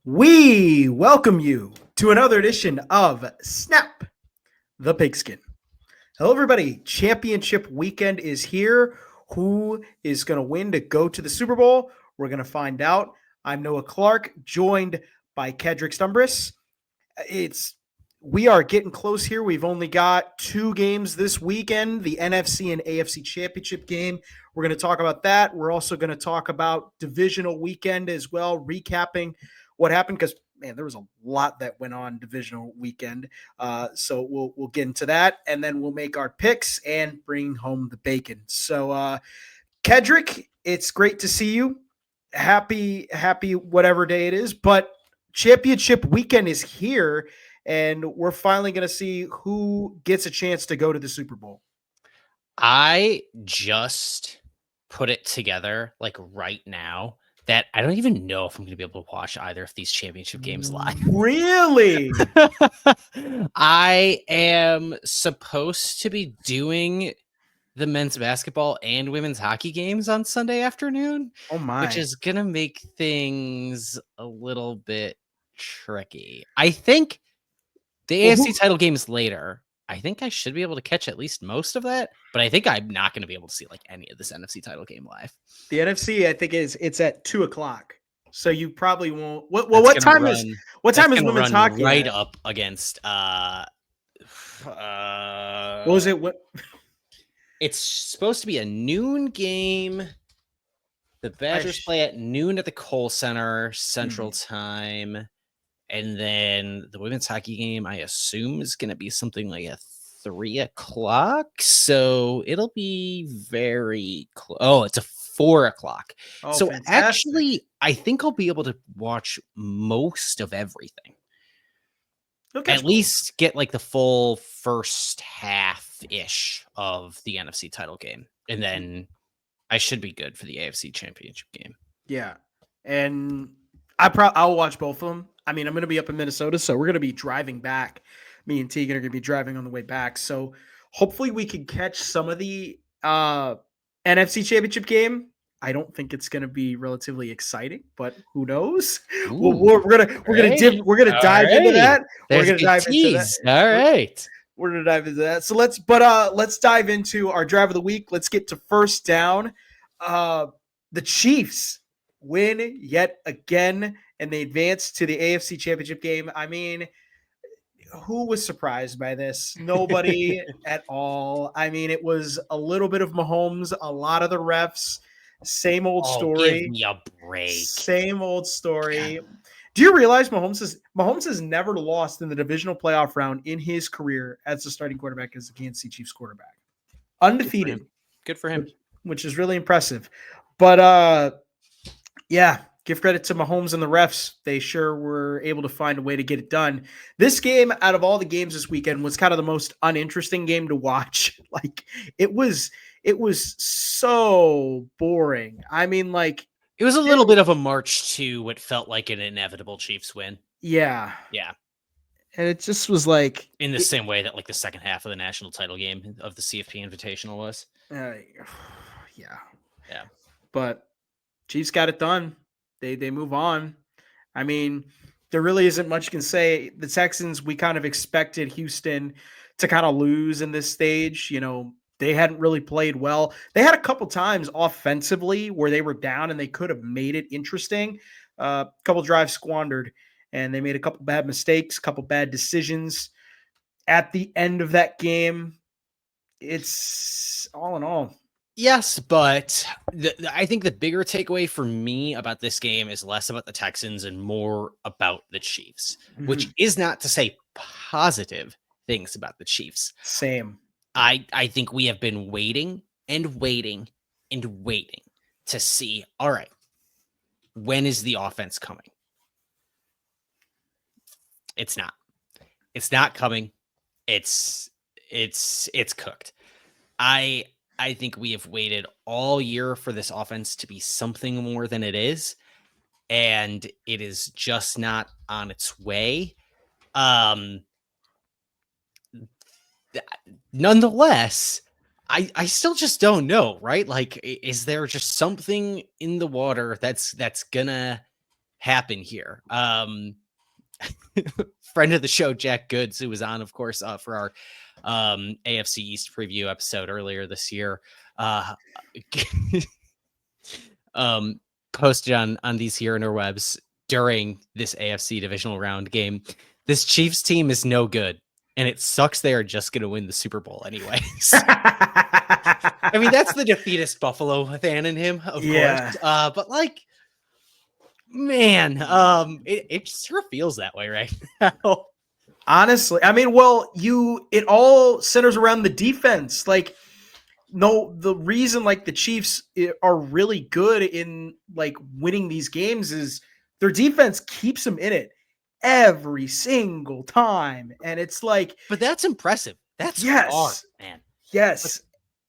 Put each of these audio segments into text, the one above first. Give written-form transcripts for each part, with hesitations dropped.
We welcome you to another edition of Snap the Pigskin. Hello, everybody. Championship weekend is here. Who is going to win to go to the Super Bowl? We're going to find out. I'm Noah Clark, joined by Kedrick Stumbris. We are getting close here. We've only got two games this weekend, the NFC and AFC Championship game. We're going to talk about that. We're also going to talk about divisional weekend as well, recapping what happened because, man, there was a lot that went on divisional weekend. So we'll get into that, and then we'll make our picks and bring home the bacon. So, Kedrick, it's great to see you. Happy whatever day it is, but championship weekend is here, and we're finally going to see who gets a chance to go to the Super Bowl. I just put it together like right now that I don't even know if I'm going to be able to watch either of these championship games live. Really? I am supposed to be doing the men's basketball and women's hockey games on Sunday afternoon. Oh my. Which is going to make things a little bit tricky. I think the AFC title game is later. I think I should be able to catch at least most of that, but I think I'm not going to be able to see like any of this NFC title game live. The NFC, I think it's at 2:00, so you probably won't. What time is women's hockey? Right up against what was it? What? It's supposed to be a noon game. The Badgers play at noon at the Kohl Center Central Time. And then the women's hockey game, I assume, is going to be something like a 3:00. So it'll be very close. Oh, it's a 4:00. Oh, so fantastic. Actually, I think I'll be able to watch most of everything. Okay, at least get like the full first half-ish of the NFC title game. And then I should be good for the AFC Championship game. Yeah. And I'll watch both of them. I mean, I'm going to be up in Minnesota, so we're going to be driving back. Me and Tegan are going to be driving on the way back. So hopefully we can catch some of the NFC Championship game. I don't think it's going to be relatively exciting, but who knows? We're gonna dive into that. We're gonna dive into that. All right. We're gonna dive into that. So let's dive into our drive of the week. Let's get to first down. The Chiefs win yet again, and they advance to the AFC Championship game. I mean, who was surprised by this? Nobody at all. I mean, it was a little bit of Mahomes, a lot of the refs. Same old story. Give me a break. Same old story. Yeah. Do you realize Mahomes has never lost in the divisional playoff round in his career as the starting quarterback as the Kansas City Chiefs quarterback? Undefeated. Good for him. Which is really impressive. But yeah, give credit to Mahomes and the refs. They sure were able to find a way to get it done. This game, out of all the games this weekend, was kind of the most uninteresting game to watch. Like, it was so boring. I mean, like, it was a little bit of a march to what felt like an inevitable Chiefs win. Yeah. Yeah. And it just was like, in the same way that like the second half of the national title game of the CFP Invitational was. Yeah. Yeah. But Chiefs got it done. They move on. I mean, there really isn't much you can say. The Texans, we kind of expected Houston to kind of lose in this stage. You know, they hadn't really played well. They had a couple times offensively where they were down and they could have made it interesting. A couple drives squandered, and they made a couple bad mistakes, a couple bad decisions. At the end of that game, it's all in all. Yes, but I think the bigger takeaway for me about this game is less about the Texans and more about the Chiefs, which is not to say positive things about the Chiefs. Same. I think we have been waiting and waiting and waiting to see, all right, when is the offense coming? It's not. It's not coming. It's cooked. I think we have waited all year for this offense to be something more than it is, and it is just not on its way. Nonetheless, I still just don't know, right? Like, is there just something in the water that's gonna happen here. Friend of the show, Jack Goods, who was on, of course, for our AFC East preview episode earlier this year, posted on these here interwebs during this AFC divisional round game. This Chiefs team is no good, and it sucks they are just going to win the Super Bowl anyways. I mean, that's the defeatist Buffalo fan in him, of course. But like, man, it sure feels that way right now. Honestly, I mean, well, it all centers around the defense. Like, no, the reason like the Chiefs are really good in like winning these games is their defense keeps them in it every single time, and it's like, but that's impressive. That's hard, man. Yes. But,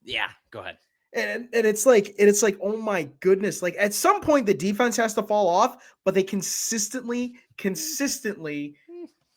yeah. Go ahead. And it's like, oh my goodness. Like at some point the defense has to fall off, but they consistently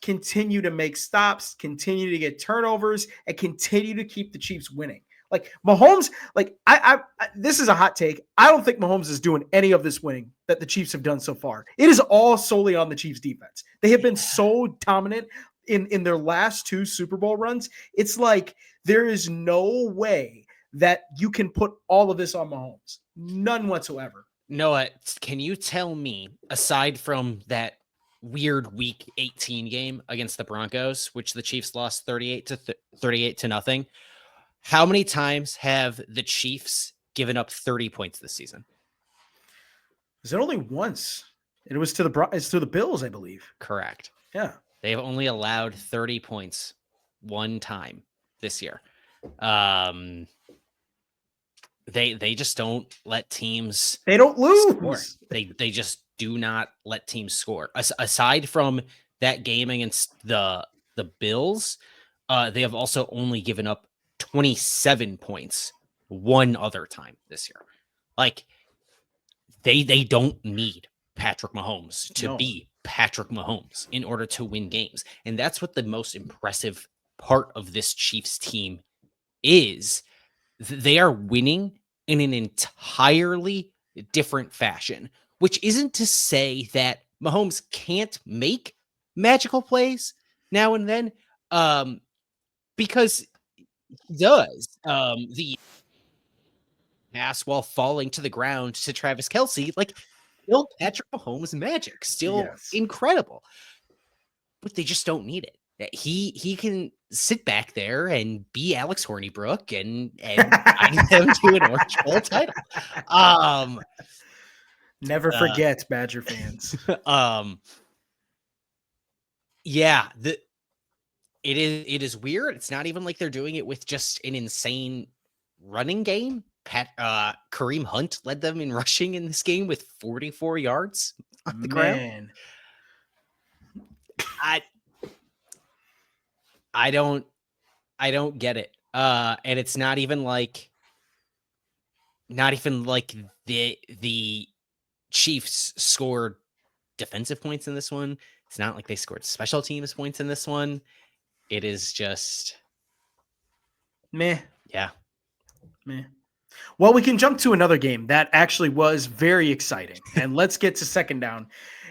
continue to make stops, continue to get turnovers, and continue to keep the Chiefs winning. Like Mahomes, like I this is a hot take. I don't think Mahomes is doing any of this winning that the Chiefs have done so far. It is all solely on the Chiefs defense. They have been so dominant in their last 2 Super Bowl runs. It's like there is no way that you can put all of this on Mahomes. None whatsoever. Noah, can you tell me, aside from that weird week 18 game against the Broncos, which the Chiefs lost 38 to nothing, how many times have the Chiefs given up 30 points this season? Is it only once? It was to the Bills, I believe. Correct. Yeah. They've only allowed 30 points one time this year. They just don't let teams. They don't lose. Score. They just do not let teams score. Aside from that game against the Bills, they have also only given up 27 points one other time this year. Like they don't need Patrick Mahomes to be Patrick Mahomes in order to win games. And that's what the most impressive part of this Chiefs team is. They are winning in an entirely different fashion, which isn't to say that Mahomes can't make magical plays now and then, because he does. The pass while falling to the ground to Travis Kelce, like still Patrick Mahomes magic, still incredible, but they just don't need it. He can sit back there and be Alex Hornibrook and guide them to an Orange Bowl title. Never forget, Badger fans. Yeah, it is weird. It's not even like they're doing it with just an insane running game. Kareem Hunt led them in rushing in this game with 44 yards on the ground. I don't get it. And it's not even like the Chiefs scored defensive points in this one. It's not like they scored special teams points in this one. It is just meh. Yeah. Meh. Well, we can jump to another game that actually was very exciting. And let's get to second down,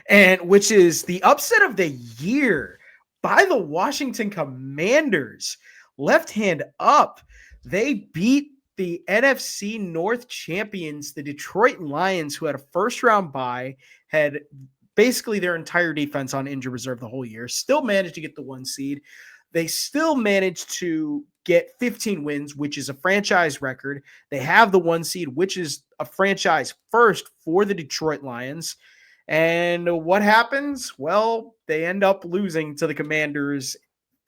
and which is the upset of the year by the Washington Commanders. Left hand up. They beat the NFC North champions, the Detroit Lions, who had a first-round bye, had basically their entire defense on injured reserve the whole year, still managed to get the 1 seed. They still managed to get 15 wins, which is a franchise record. They have the 1 seed, which is a franchise first for the Detroit Lions. And what happens? Well, they end up losing to the Commanders,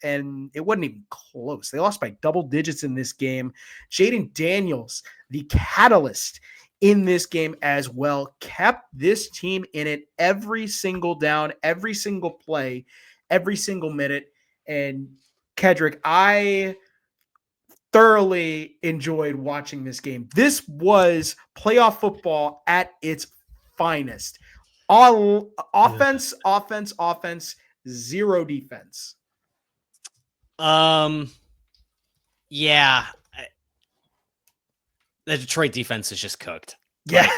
and it wasn't even close. They lost by double digits in this game. Jaden Daniels, the catalyst in this game as well, kept this team in it every single down, every single play, every single minute. And Kedrick, I thoroughly enjoyed watching this game. This was playoff football at its finest. All offense, zero defense. Yeah. The Detroit defense is just cooked. Yeah.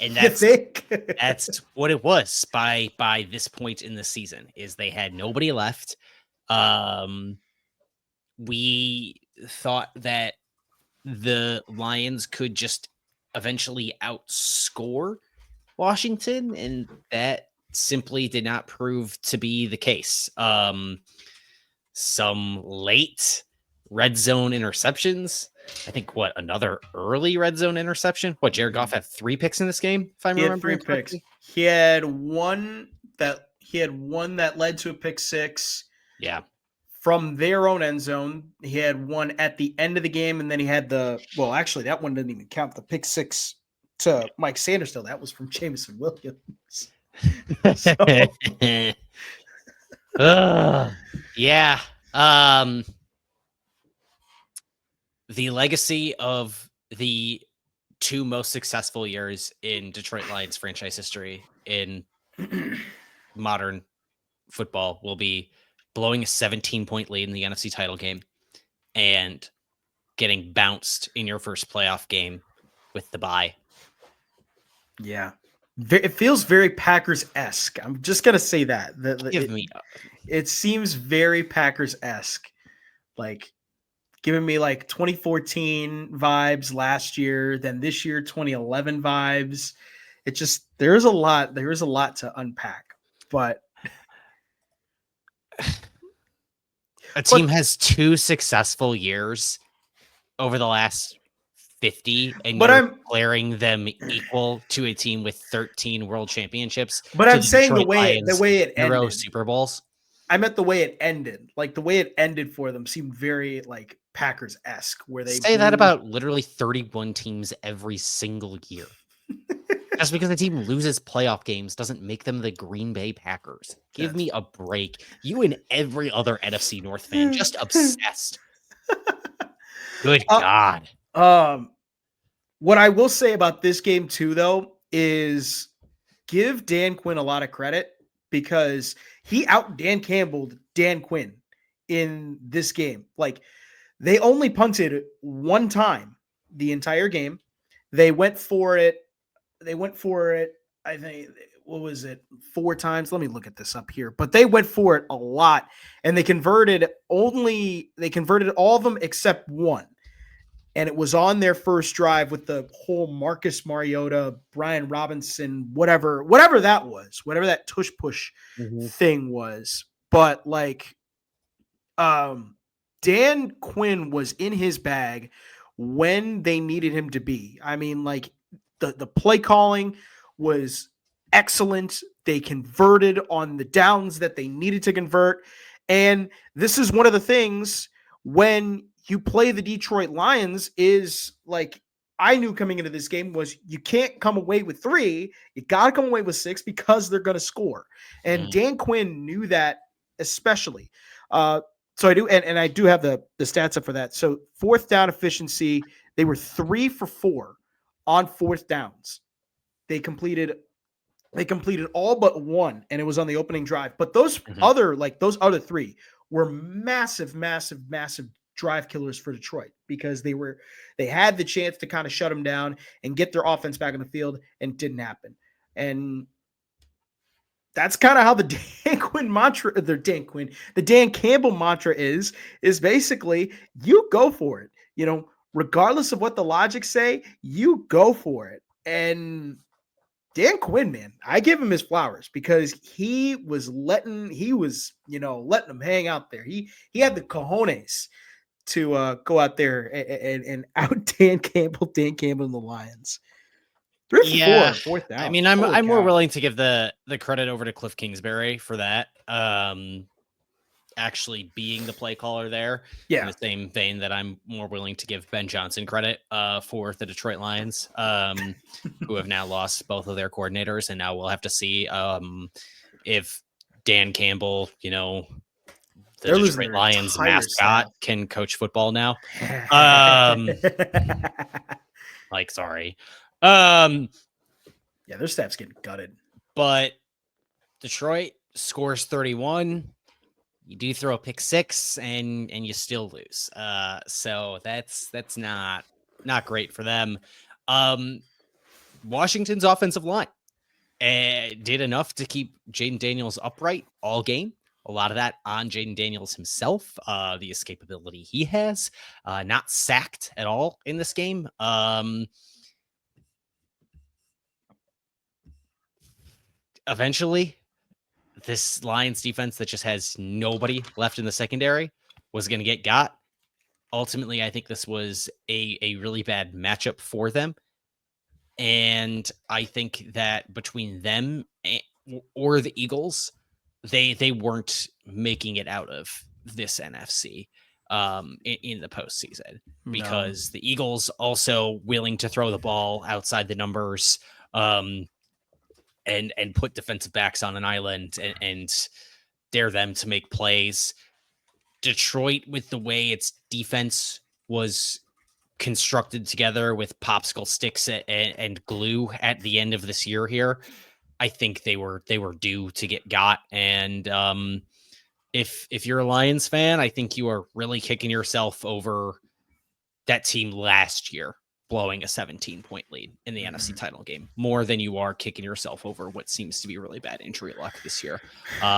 And You think? that's what it was by this point in the season, is they had nobody left. We thought that the Lions could just eventually outscore Washington, and that simply did not prove to be the case. Some late red zone interceptions. I think another early red zone interception. Jared Goff had 3 picks in this game, if I'm He had 3 remembering picks. correctly. He had one that led to a pick six. Yeah. From their own end zone. He had one at the end of the game, and then he had actually, that one didn't even count. The pick six to Mike Sanders, still. That was from Jameson Williams. Yeah. The legacy of the 2 most successful years in Detroit Lions franchise history in modern football will be blowing a 17-point lead in the NFC title game and getting bounced in your first playoff game with the bye. Yeah. It feels very Packers-esque. I'm just going to say that. It seems very Packers-esque. Like, giving me like 2014 vibes last year, then this year 2011 vibes. It just there is a lot to unpack. But a team has 2 successful years over the last 50, and you're declaring them equal to a team with 13 world championships. But I'm saying the way it ended. Super Bowls. I meant the way it ended. Like, the way it ended for them seemed very like Packers-esque, where they say that about literally 31 teams every single year. Just because a team loses playoff games doesn't make them the Green Bay Packers. Give me a break. You and every other NFC North fan just obsessed. Good God. What I will say about this game too, though, is give Dan Quinn a lot of credit, because he Dan Campbelled Dan Quinn in this game. Like, they only punted 1 time the entire game. They went for it. I think, what was it? 4 times. Let me look at this up here. But they went for it a lot, and they converted all of them except 1. And it was on their first drive with the whole Marcus Mariota, Brian Robinson, whatever that was, whatever that tush push thing was. But like, Dan Quinn was in his bag when they needed him to be. I mean, like, the play calling was excellent. They converted on the downs that they needed to convert. And this is one of the things when you play the Detroit Lions, is like, I knew coming into this game, was you can't come away with 3. You got to come away with 6, because they're going to score. And Dan Quinn knew that, especially. So I do, and I do have the stats up for that. So 4th down efficiency, they were 3 for 4 on 4th downs. They completed all but 1, and it was on the opening drive. But those other 3 were massive drive killers for Detroit, because they had the chance to kind of shut them down and get their offense back on the field, and it didn't happen. And that's kind of how the Dan Campbell mantra is basically, you go for it. You know, regardless of what the logic say, you go for it. And Dan Quinn, man, I give him his flowers, because he was letting them hang out there. He had the cojones to go out there and out Dan Campbell and the Lions. 3 for 4, 4th down. I mean, I'm more willing to give the credit over to Cliff Kingsbury for that. Actually being the play caller there. In the same vein that I'm more willing to give Ben Johnson credit for the Detroit Lions, who have now lost both of their coordinators, and now we'll have to see if Dan Campbell, the Detroit Lions mascot, can coach football now. Sorry. Yeah, their staff's getting gutted. But Detroit scores 31. You do throw a pick 6, and you still lose. So that's not great for them. Washington's offensive line did enough to keep Jaden Daniels upright all game. A lot of that on Jaden Daniels himself, the escapability he has, not sacked at all in this game. Eventually, this Lions defense that just has nobody left in the secondary was going to got. Ultimately, I think this was a really bad matchup for them. And I think that between them or the Eagles, they weren't making it out of this NFC in the postseason because the Eagles also willing to throw the ball outside the numbers and put defensive backs on an island and dare them to make plays. Detroit, with the way its defense was constructed together with popsicle sticks and glue at the end of this year here, I think they were due to got. And if you're a Lions fan, I think you are really kicking yourself over that team last year blowing a 17-point lead in the NFC title game more than you are kicking yourself over what seems to be really bad injury luck this year,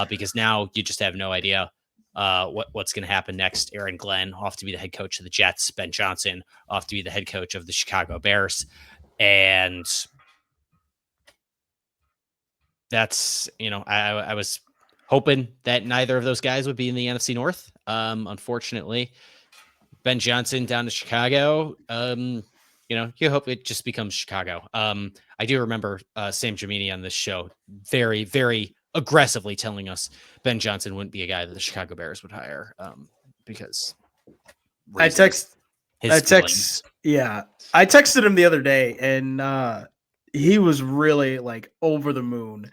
because now you just have no idea what's going to happen next. Aaron Glenn off to be the head coach of the Jets, Ben Johnson off to be the head coach of the Chicago Bears. And that's, I was hoping that neither of those guys would be in the NFC North. Unfortunately, Ben Johnson down to Chicago. You hope it just becomes Chicago. I do remember Sam Jamini on this show very, very aggressively telling us Ben Johnson wouldn't be a guy that the Chicago Bears would hire because I texted him the other day, and he was really like over the moon.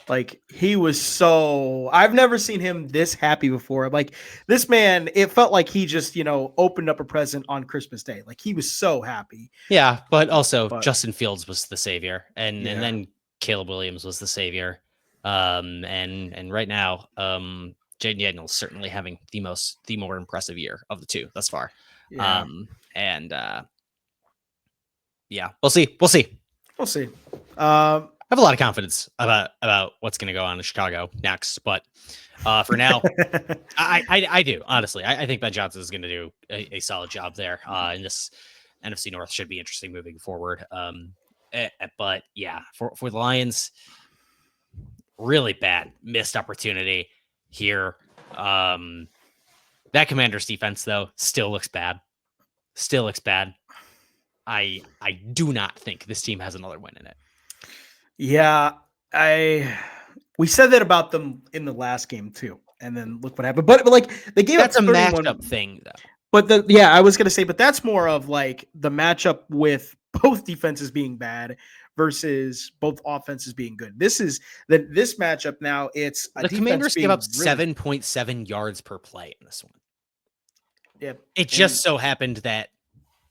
Like he was I've never seen him this happy before. Like this man, it felt like he just, opened up a present on Christmas Day. Like he was so happy. Yeah. But also Justin Fields was the savior and then Caleb Williams was the savior. And right now, Jaden Daniels certainly having the more impressive year of the two thus far. Yeah. We'll see. I have a lot of confidence about what's going to go on in Chicago next, but for now, I do honestly. I think Ben Johnson is going to do a solid job there. And this NFC North should be interesting moving forward. But yeah, for the Lions, really bad missed opportunity here. That Commanders defense though still looks bad. I do not think this team has another win in it. Yeah, we said that about them in the last game too, and then look what happened. But like they gave that's up a matchup thing though. But I was gonna say, but that's more of like the matchup with both defenses being bad versus both offenses being good. This matchup now. It's the Commanders gave up 7.7 yards per play in this one. Yep. It just so happened that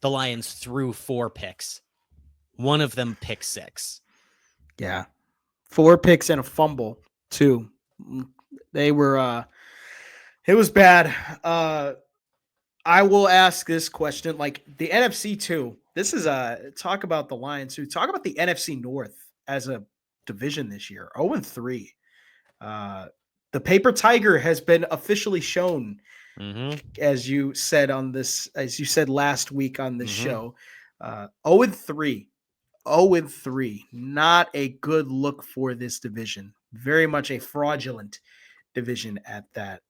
the Lions threw 4 picks, one of them pick 6. Yeah. 4 picks and a fumble too. They were it was bad. I will ask this question, like the NFC too. This is talk about the Lions too. Talk about the NFC North as a division this year. 0-3. The paper tiger has been officially shown, as you said last week on this show. 0-3. 0-3, not a good look for this division. Very much a fraudulent division at that.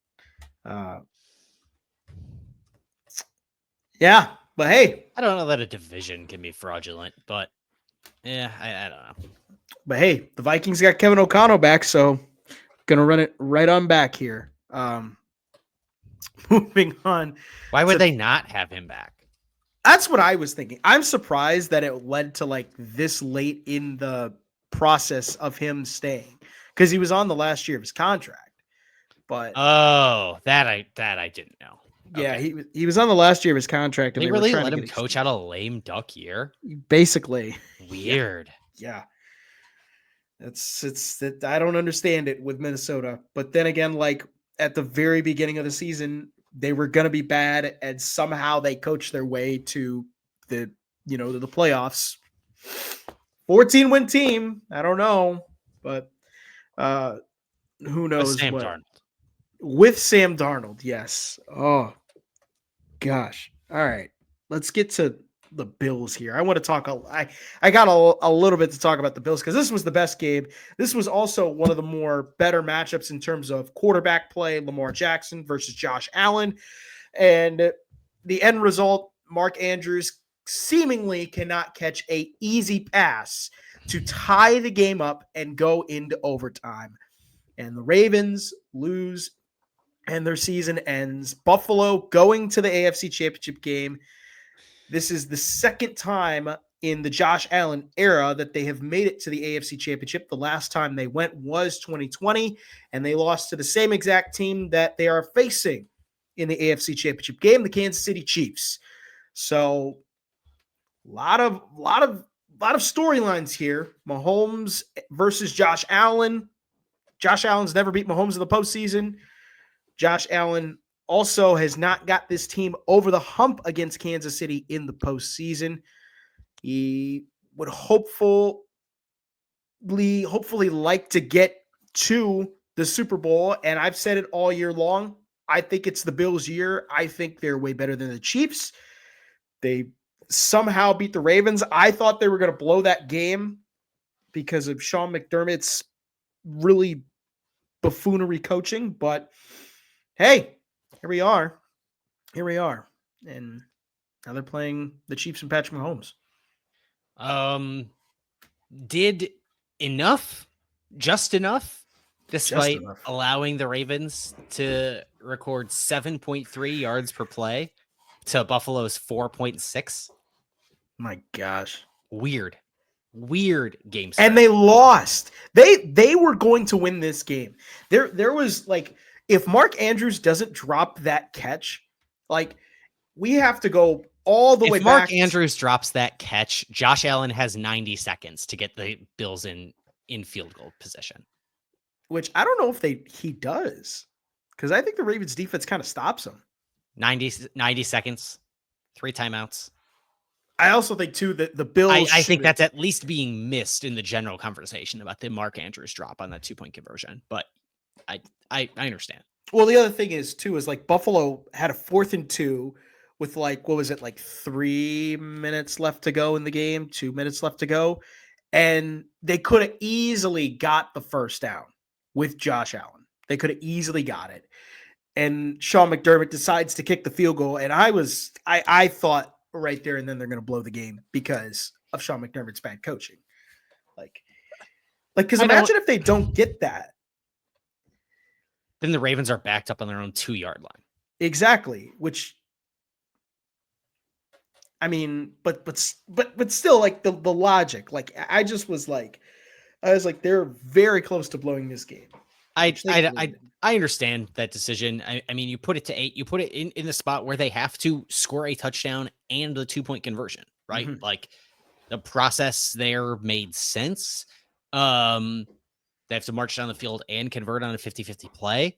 Yeah, but hey, I don't know that a division can be fraudulent, but yeah, I don't know. But hey, the Vikings got Kevin O'Connell back, so gonna run it right on back here. Moving on. Why would they not have him back? That's what I was thinking. I'm surprised that it led to like this late in the process of him staying because he was on the last year of his contract. But that I didn't know. Yeah, okay. He was on the last year of his contract. And they really let him coach out a lame duck year. Basically, weird. Yeah, it's I don't understand it with Minnesota. But then again, like at the very beginning of the season, they were going to be bad, and somehow they coached their way to the playoffs. 14-win team. I don't know, but who knows Sam what. Darnold. With Sam Darnold, yes. Oh, gosh. All right. Let's get to the Bills here. I want to talk. I got a little bit to talk about the Bills because this was the best game. This was also one of the more better matchups in terms of quarterback play, Lamar Jackson versus Josh Allen. And the end result, Mark Andrews seemingly cannot catch a easy pass to tie the game up and go into overtime. And the Ravens lose and their season ends. Buffalo going to the AFC Championship game. This is the second time in the Josh Allen era that they have made it to the AFC Championship. The last time they went was 2020, and they lost to the same exact team that they are facing in the AFC Championship game, the Kansas City Chiefs. So, a lot of storylines here. Mahomes versus Josh Allen. Josh Allen's never beat Mahomes in the postseason. Josh Allen also has not got this team over the hump against Kansas City in the postseason. He would hopefully like to get to the Super Bowl, and I've said it all year long. I think it's the Bills' year. I think they're way better than the Chiefs. They somehow beat the Ravens. I thought they were going to blow that game because of Sean McDermott's really buffoonery coaching, but hey, here we are. And now they're playing the Chiefs and Patrick Mahomes. Did just enough, despite allowing the Ravens to record 7.3 yards per play to Buffalo's 4.6. My gosh. Weird game stretch. And they lost. They were going to win this game. There was like, if Mark Andrews doesn't drop that catch, like, we have to go all the way back. If Mark Andrews drops that catch, Josh Allen has 90 seconds to get the Bills in field goal position. Which I don't know if he does. Because I think the Ravens defense kind of stops him. 90 seconds, 3 timeouts. I also think, too, that the Bills... I think that's at least being missed in the general conversation about the Mark Andrews drop on that 2-point conversion. But I understand. Well, the other thing is, too, is like Buffalo had a 4th and 2 with like, what was it, like 3 minutes left to go in the game, 2 minutes left to go. And they could have easily got the first down with Josh Allen. They could have easily got it. And Sean McDermott decides to kick the field goal. And I thought right there and then they're going to blow the game because of Sean McDermott's bad coaching. Because imagine if they don't get that. Then the Ravens are backed up on their own 2-yard line. Exactly. Which, I mean, but still, like the logic. Like I was like, they're very close to blowing this game. I understand that decision. I mean, you put it to 8. You put it in the spot where they have to score a touchdown and the 2-point conversion, right? Mm-hmm. Like the process there made sense. They have to march down the field and convert on a 50-50 play.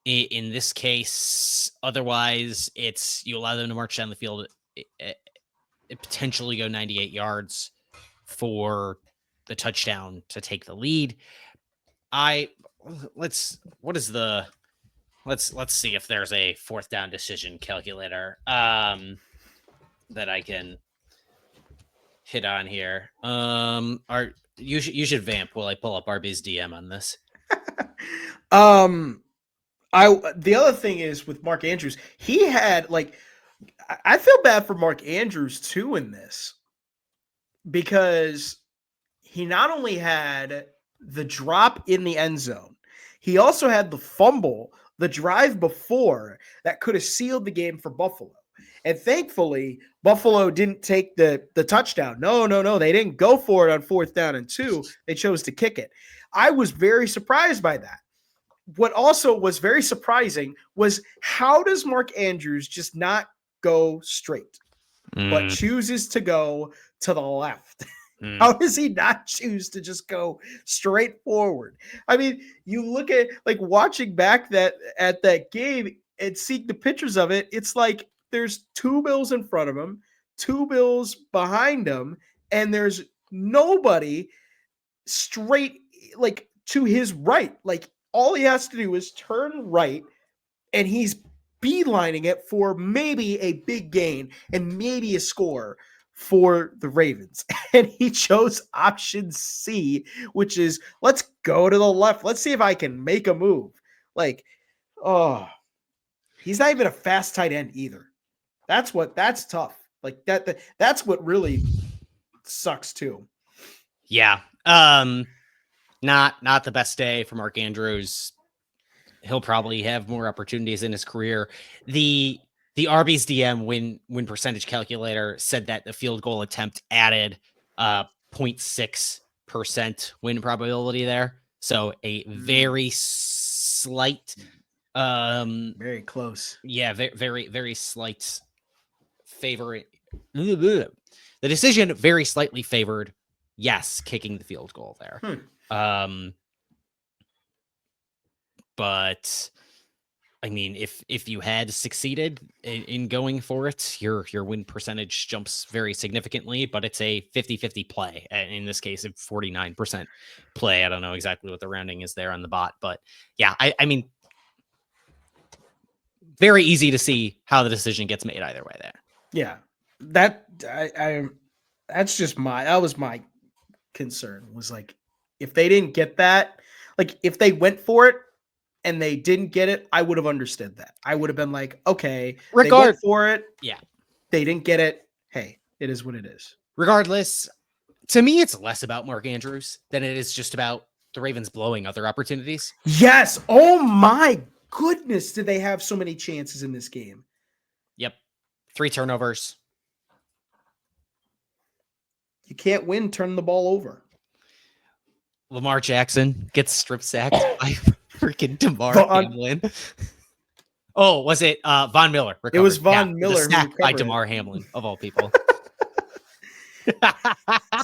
In this case, otherwise, it's you allow them to march down the field, it potentially go 98 yards for the touchdown to take the lead. Let's see if there's a 4th down decision calculator that I can hit on here. You should vamp while I pull up RB's DM on this. The other thing is with Mark Andrews, he had I feel bad for Mark Andrews too in this because he not only had the drop in the end zone, he also had the fumble, the drive before that could have sealed the game for Buffalo. And thankfully, Buffalo didn't take the touchdown. No. They didn't go for it on 4th down and 2. They chose to kick it. I was very surprised by that. What also was very surprising was how does Mark Andrews just not go straight, but chooses to go to the left? How does he not choose to just go straight forward? I mean, you look at watching back at that game and seeing the pictures of it, it's like there's 2 Bills in front of him, 2 Bills behind him, and there's nobody straight like to his right. Like all he has to do is turn right and he's beelining it for maybe a big gain and maybe a score for the Ravens. And he chose option C, which is let's go to the left. Let's see if I can make a move. Like, oh, he's not even a fast tight end either. That's tough. Like that's what really sucks too. Yeah. Not the best day for Mark Andrews. He'll probably have more opportunities in his career. The Arby's DM win percentage calculator said that the field goal attempt added 0.6% win probability there. So a very slight very close. Yeah, very, very slight favor. The decision very slightly favored yes, kicking the field goal there. But I mean, if you had succeeded in going for it, your win percentage jumps very significantly, but it's a 50-50 play. And in this case, a 49% play. I don't know exactly what the rounding is there on the bot, but yeah, I mean, very easy to see how the decision gets made either way there. Yeah, that was my concern was like, if they didn't get that, like if they went for it and they didn't get it, I would have understood that. I would have been like, okay, they went for it. Yeah. They didn't get it. Hey, it is what it is. Regardless, to me, it's less about Mark Andrews than it is just about the Ravens blowing other opportunities. Yes. Oh my goodness. Did they have so many chances in this game? Yep. 3 turnovers. You can't win turning the ball over. Lamar Jackson gets strip sacked by freaking DeMar Hamlin. Oh, was it Von Miller? Recovered. It was Von Miller sack by DeMar Hamlin, of all people.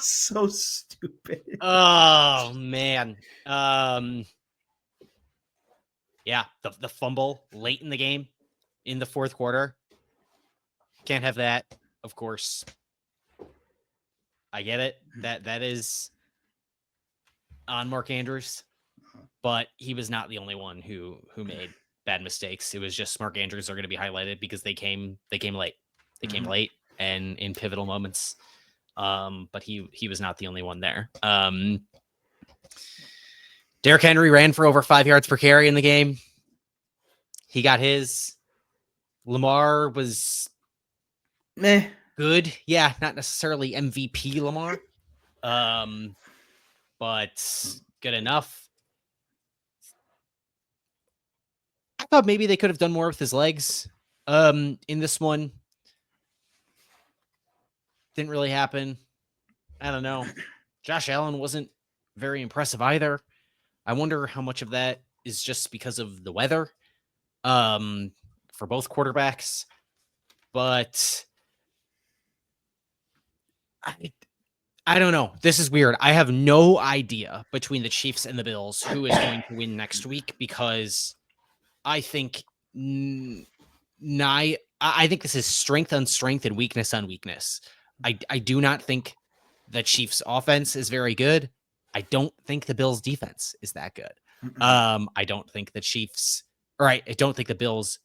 So stupid. Oh man. Yeah, the fumble late in the game in the fourth quarter. Can't have that, of course. I get it. That is on Mark Andrews, but he was not the only one who made bad mistakes. It was just Mark Andrews are going to be highlighted because they came late. They came late and in pivotal moments. But he was not the only one there. Derrick Henry ran for over 5 yards per carry in the game. He got his. Lamar was good. Yeah, not necessarily MVP Lamar. But good enough. I thought maybe they could have done more with his legs in this one. Didn't really happen. I don't know. Josh Allen wasn't very impressive either. I wonder how much of that is just because of the weather for both quarterbacks. But I don't know. This is weird. I have no idea between the Chiefs and the Bills who is going to win next week because I think I think this is strength on strength and weakness on weakness. I do not think the Chiefs offense is very good. I don't think the Bills defense is that good. I don't think the Chiefs, I don't think the Bills.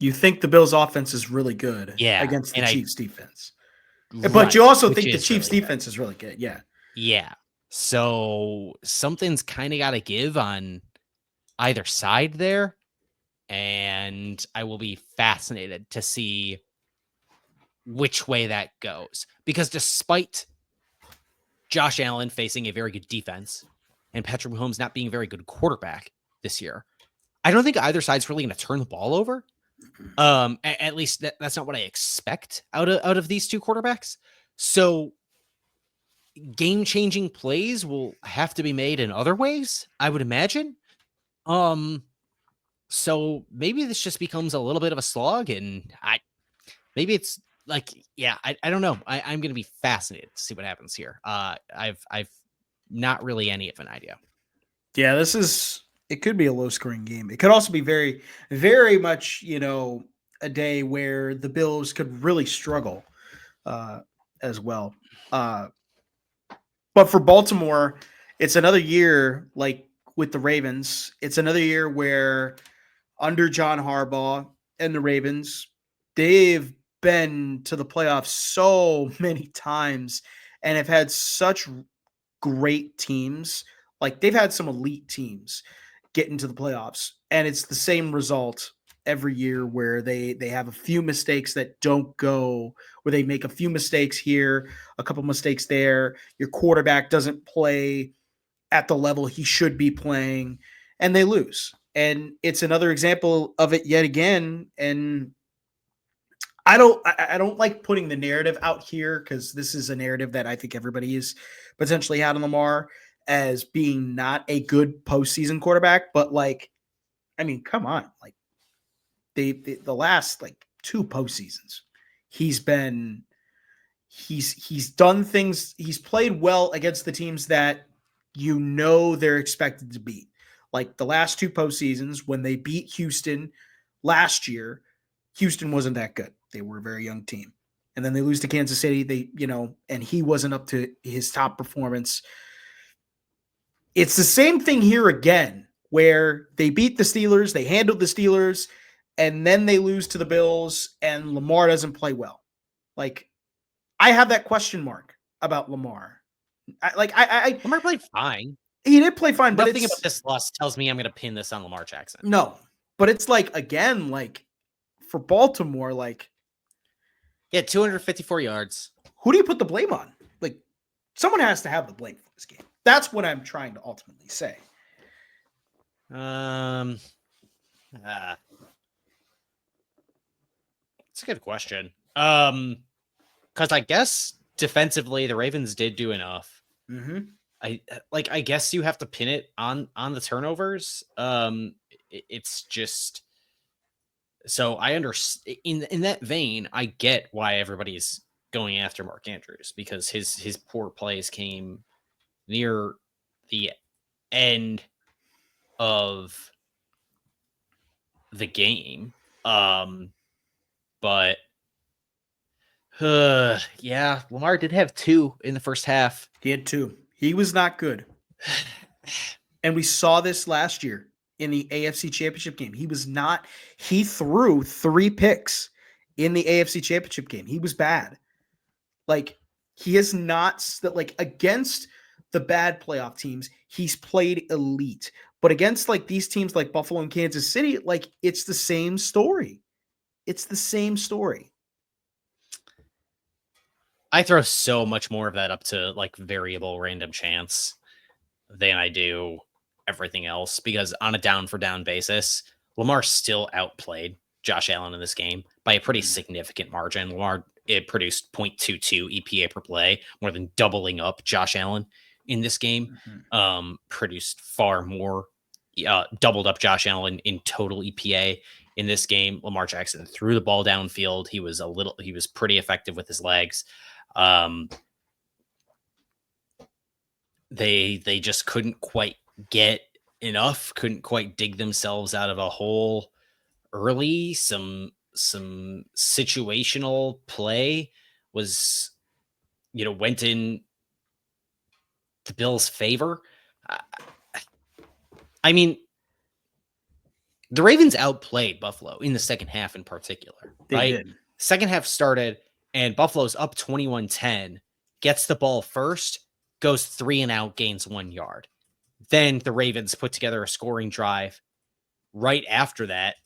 You think the Bills offense is really good against the Chiefs defense. But you also think the Chiefs defense is really good. Yeah. Yeah. So something's kind of got to give on either side there. And I will be fascinated to see which way that goes. Because despite Josh Allen facing a very good defense and Patrick Mahomes not being a very good quarterback this year, I don't think either side's really going to turn the ball over. At least that's not what I expect out of these two quarterbacks. So game-changing plays will have to be made in other ways, I would imagine. So maybe this just becomes a little bit of a slog, and maybe it's like, I don't know. I'm going to be fascinated to see what happens here. I've not really any of an idea. Yeah, it could be a low-scoring game. It could also be very, very much, a day where the Bills could really struggle. as well. But for Baltimore, it's another year like with the Ravens. It's another year where under John Harbaugh and the Ravens, they've been to the playoffs so many times and have had such great teams. Like they've had some elite teams get into the playoffs, and it's the same result every year where they have a few mistakes that don't go, where they make a few mistakes here, a couple mistakes there. Your quarterback doesn't play at the level he should be playing, and they lose. And it's another example of it yet again. And I don't like putting the narrative out here because this is a narrative that I think everybody is potentially had on Lamar as being not a good postseason quarterback. But like, I mean, come on, like the last like two postseasons, he's done things. He's played well against the teams that they're expected to beat. Like the last two postseasons when they beat Houston last year, Houston wasn't that good. They were a very young team. And then they lose to Kansas City. And he wasn't up to his top performance. It's the same thing here again, where they beat the Steelers, they handled the Steelers, and then they lose to the Bills, and Lamar doesn't play well. Like, I have that question mark about Lamar. Lamar played fine. He did play fine, but nothing about this loss tells me I'm going to pin this on Lamar Jackson. No, but it's like, again, like for Baltimore, like, yeah, 254 yards. Who do you put the blame on? Like, someone has to have the blame for this game. That's what I'm trying to ultimately say. It's a good question. Because I guess defensively the Ravens did do enough. Mm-hmm. I guess you have to pin it on the turnovers. It's just so I understand in that vein. I get why everybody's going after Mark Andrews because his poor plays came near the end of the game. But yeah, Lamar did have 2 in the first half. He had 2. He was not good. And we saw this last year in the AFC Championship game. He threw 3 picks in the AFC Championship game. He was bad. Like, he is not, like, against the bad playoff teams, he's played elite. But against, like, these teams like Buffalo and Kansas City, like, it's the same story. It's the same story. I throw so much more of that up to, like, variable random chance than I do everything else because on a down-for-down basis, Lamar still outplayed Josh Allen in this game by a pretty significant margin. Lamar produced 0.22 EPA per play, more than doubling up Josh Allen in this game. Mm-hmm. Produced far more, doubled up Josh Allen in total EPA in this game. Lamar Jackson threw the ball downfield. He was pretty effective with his legs. They just couldn't quite get enough, couldn't quite dig themselves out of a hole early. Some situational play was, went in the Bills' favor. I mean, the Ravens outplayed Buffalo in the second half in particular. They did. Second half started and Buffalo's up 21-10, gets the ball first, goes 3 and out, gains 1 yard. Then the Ravens put together a scoring drive. Right after that,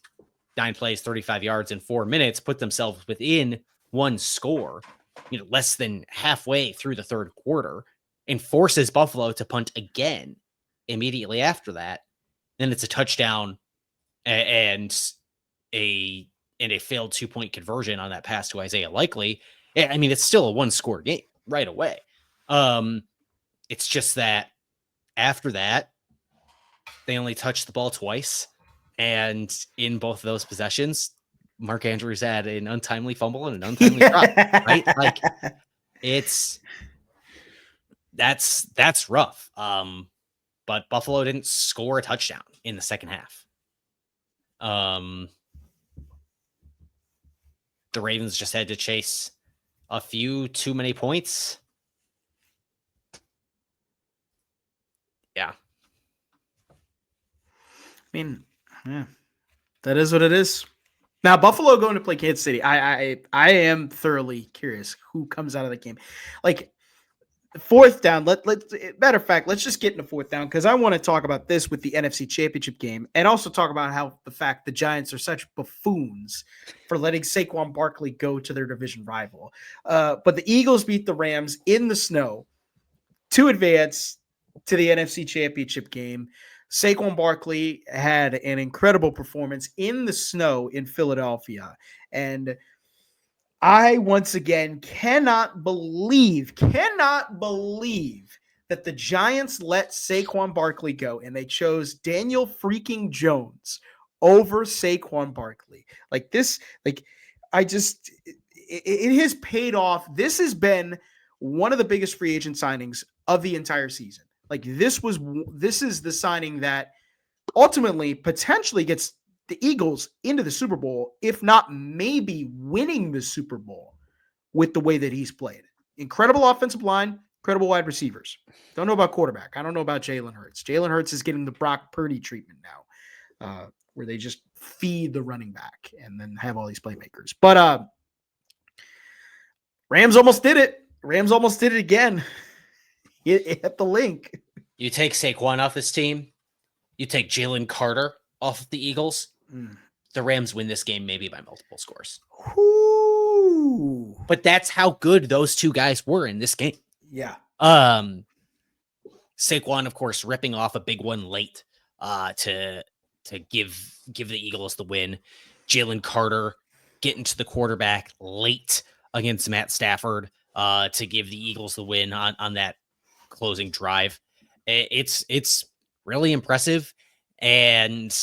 9 plays, 35 yards in 4 minutes, put themselves within 1 score, less than halfway through the third quarter, and forces Buffalo to punt again immediately after that. Then it's a touchdown and a failed 2-point conversion on that pass to Isaiah Likely. I mean, it's still a 1-score game right away. It's just that after that, they only touched the ball twice. And in both of those possessions, Mark Andrews had an untimely fumble and an untimely drop, right? Like that's rough. But Buffalo didn't score a touchdown in the second half. The Ravens just had to chase a few too many points. Yeah. I mean, yeah, that is what it is. Now, Buffalo going to play Kansas City. I am thoroughly curious who comes out of the game. Like, fourth down. Matter of fact, let's just get into fourth down because I want to talk about this with the NFC Championship game and also talk about how the fact the Giants are such buffoons for letting Saquon Barkley go to their division rival. But the Eagles beat the Rams in the snow to advance to the NFC Championship game. Saquon Barkley had an incredible performance in the snow in Philadelphia. And I once again cannot believe that the Giants let Saquon Barkley go and they chose Daniel freaking Jones over Saquon Barkley. Like this, like it has paid off. This has been one of the biggest free agent signings of the entire season. Like this is the signing that ultimately potentially gets the Eagles into the Super Bowl, if not maybe winning the Super Bowl with the way that he's played. Incredible offensive line, incredible wide receivers. Don't know about quarterback. I don't know about Jalen Hurts. Jalen Hurts is getting the Brock Purdy treatment now, where they just feed the running back and then have all these playmakers. But Rams almost did it. Rams almost did it again. It hit the link. You take Saquon off this team, you take Jalen Carter off of the Eagles, the Rams win this game maybe by multiple scores. Ooh. But that's how good those two guys were in this game. Yeah. Saquon, of course, ripping off a big one late to give the Eagles the win. Jalen Carter getting to the quarterback late against Matt Stafford to give the Eagles the win on that closing drive. It's really impressive. And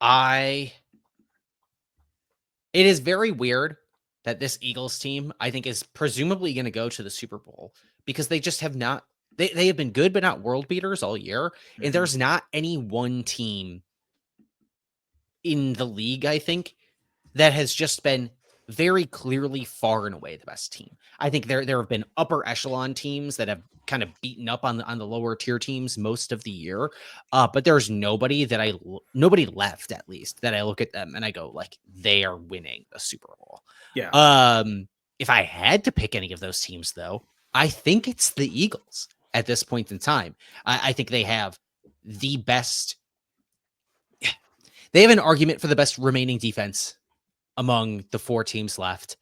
it is very weird that this Eagles team, I think, is presumably going to go to the Super Bowl because they just have not, they have been good, but not world beaters all year. And there's not any one team in the league, I think, that has just been very clearly far and away the best team. I think there have been upper echelon teams that have kind of beaten up on the lower tier teams most of the year. But there's nobody left, at least, that I look at them and I go, like, they are winning the Super Bowl. Yeah. If I had to pick any of those teams, though, I think it's the Eagles at this point in time. I think they have the best. They have an argument for the best remaining defense among the four teams left.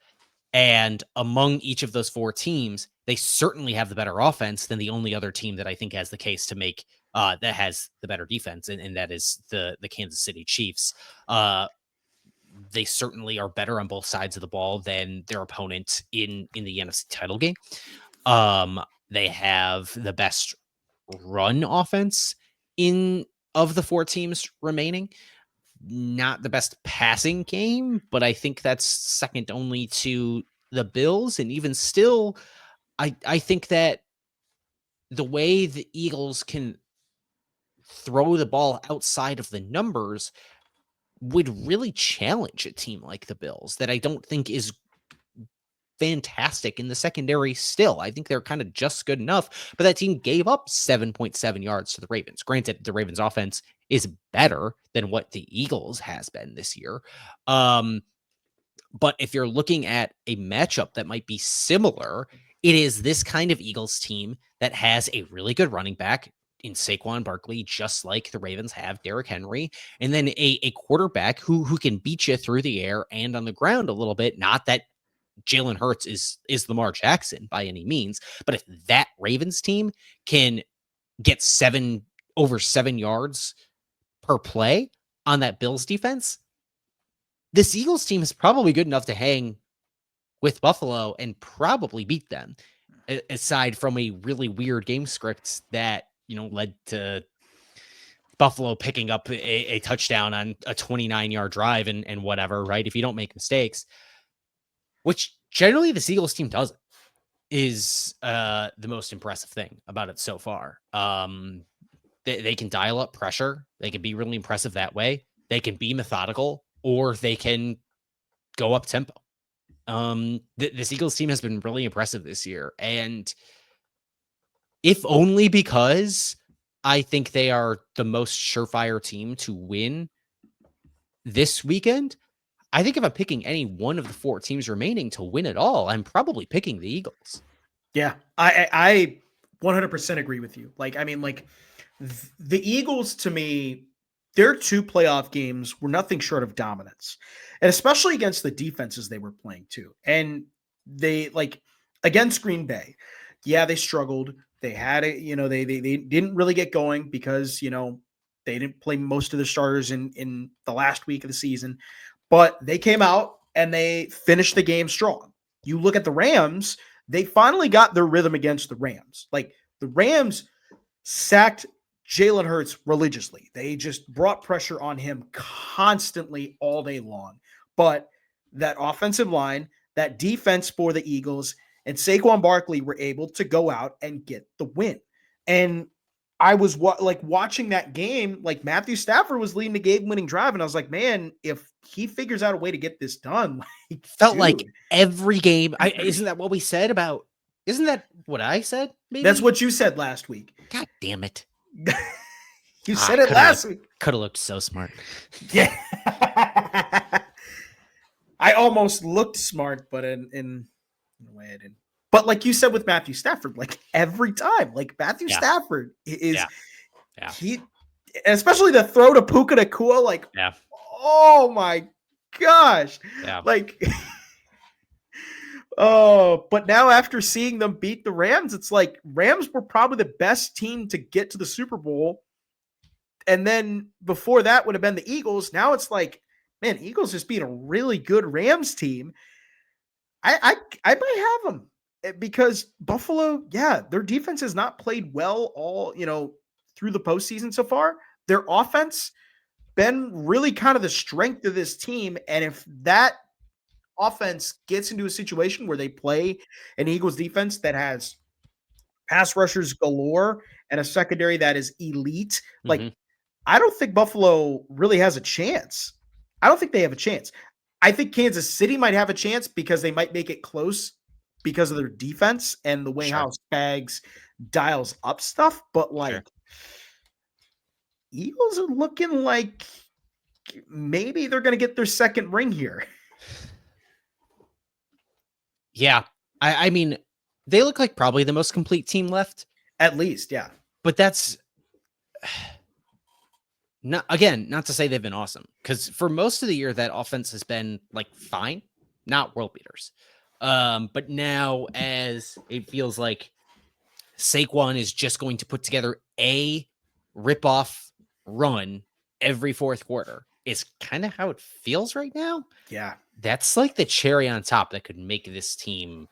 And among each of those four teams, they certainly have the better offense than the only other team that I think has the case to make that has the better defense, and that is the Kansas City Chiefs. They certainly are better on both sides of the ball than their opponent in the NFC title game. They have the best run offense of the four teams remaining. Not the best passing game, but I think that's second only to the Bills. And even still, I think that the way the Eagles can throw the ball outside of the numbers would really challenge a team like the Bills that I don't think is fantastic in the secondary still. I think they're kind of just good enough, but that team gave up 7.7 yards to the Ravens. Granted, the Ravens offense is better than what the Eagles has been this year. But if you're looking at a matchup that might be similar, it is this kind of Eagles team that has a really good running back in Saquon Barkley, just like the Ravens have Derrick Henry, and then a quarterback who can beat you through the air and on the ground a little bit. Not that Jalen Hurts is Lamar Jackson by any means, but if that Ravens team can get over 7 yards per play on that Bills defense, this Eagles team is probably good enough to hang with Buffalo and probably beat them, aside from a really weird game script that, led to Buffalo picking up a touchdown on a 29-yard drive and whatever, right? If you don't make mistakes, which generally the Eagles team doesn't, is the most impressive thing about it so far. They can dial up pressure. They can be really impressive that way. They can be methodical or they can go up tempo. This Eagles team has been really impressive this year, and if only because I think they are the most surefire team to win this weekend. I think if I'm picking any one of the 4 teams remaining to win it all, I'm probably picking the Eagles. Yeah, I 100% agree with you. Like, I mean, like the Eagles to me, their 2 playoff games were nothing short of dominance, and especially against the defenses they were playing too. And they like against Green Bay, yeah, they struggled. They had it, they didn't really get going because they didn't play most of the starters in the last week of the season, but they came out and they finished the game strong. You look at the Rams, they finally got their rhythm against the Rams. Like the Rams sacked Jalen Hurts religiously. They just brought pressure on him constantly all day long. But that offensive line, that defense for the Eagles, and Saquon Barkley were able to go out and get the win. And I was watching that game, like Matthew Stafford was leading the game-winning drive, and I was like, man, if he figures out a way to get this done, felt like every game. Isn't that what we said about? Isn't that what I said? Maybe that's what you said last week. God damn it! You said it last week. Could have looked so smart. Yeah, I almost looked smart, but in a way I didn't. But like you said with Matthew Stafford, like every time, like Matthew Stafford is he, especially the throw to Puka Nacua, like oh my gosh, like oh. But now after seeing them beat the Rams, it's like Rams were probably the best team to get to the Super Bowl, and then before that would have been the Eagles. Now it's like, man, Eagles just beat a really good Rams team. I might have them. Because Buffalo, their defense has not played well all, through the postseason so far. Their offense been really kind of the strength of this team. And if that offense gets into a situation where they play an Eagles defense that has pass rushers galore and a secondary that is elite, like I don't think Buffalo really has a chance. I don't think they have a chance. I think Kansas City might have a chance because they might make it close because of their defense and the way how Spags dials up stuff. But like Eagles are looking like maybe they're going to get their second ring here. Yeah. I mean, they look like probably the most complete team left. At least, yeah. But that's not to say they've been awesome. Because for most of the year, that offense has been like fine, not world beaters. But now as it feels like Saquon is just going to put together a rip-off run every fourth quarter is kind of how it feels right now. Yeah. That's like the cherry on top that could make this team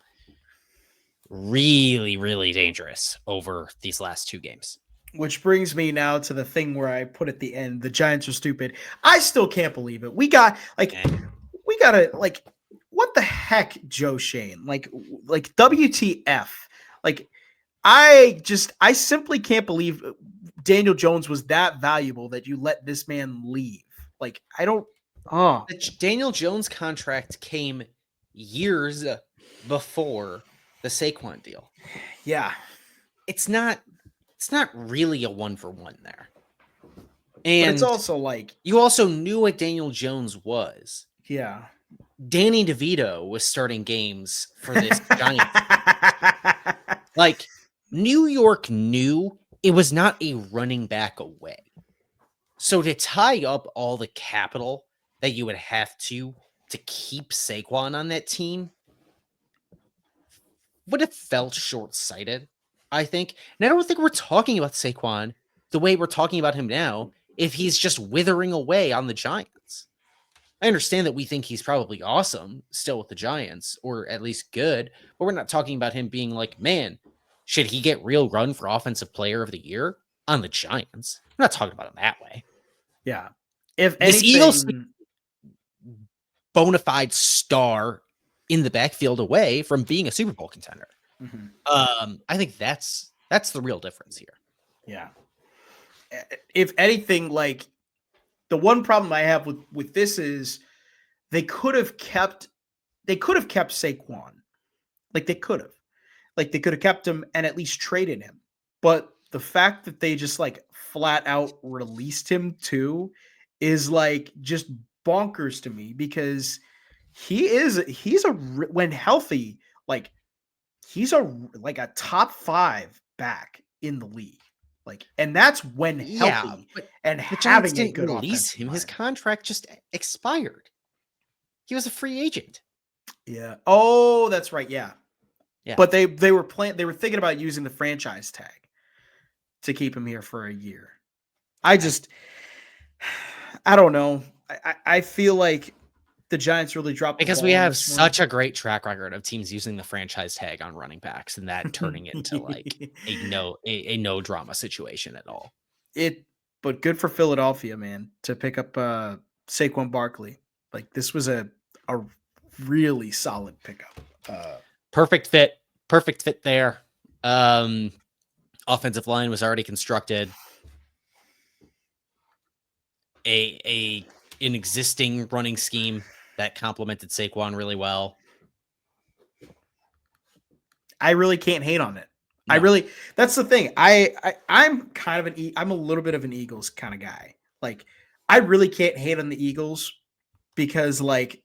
really, really dangerous over these last 2 games. Which brings me now to the thing where I put at the end, the Giants are stupid. I still can't believe it. We got what the heck, Joe Shane? Like WTF? Like I simply can't believe Daniel Jones was that valuable that you let this man leave. Like I don't. Oh, the Daniel Jones contract came years before the Saquon deal. Yeah, it's not really a 1-for-1 there. And but it's also like you also knew what Daniel Jones was. Yeah. Danny DeVito was starting games for this Giants. Like New York knew it was not a running back away. So to tie up all the capital that you would have to keep Saquon on that team would have felt short-sighted, I think. And I don't think we're talking about Saquon the way we're talking about him now if he's just withering away on the Giants. I understand that we think he's probably awesome still with the Giants, or at least good, but we're not talking about him being like, man, should he get real run for Offensive Player of the Year on the Giants? We're not talking about him that way. Yeah. If this Eagles bona fide star in the backfield away from being a Super Bowl contender. I think that's the real difference here. Yeah. If anything, like the one problem I have with this is they could have kept Saquon. Like they could have kept him and at least traded him. But the fact that they just like flat out released him too is like just bonkers to me, because he's when healthy, like he's a top 5 back in the league. Like, and that's when healthy and the having Giants a didn't good release him. His contract just expired. He was a free agent. Yeah. Oh, that's right. Yeah. Yeah. But they were thinking about using the franchise tag to keep him here for a year. I don't know. I feel like the Giants really dropped the because ball we on have this such a great track record of teams using the franchise tag on running backs and that turning into like a no drama situation at all. But good for Philadelphia, man, to pick up Saquon Barkley. Like this was a really solid pickup. Perfect fit there. Offensive line was already constructed. An existing running scheme that complemented Saquon really well. I really can't hate on it. No. That's the thing. I'm kind of I'm a little bit of an Eagles kind of guy. Like I really can't hate on the Eagles because like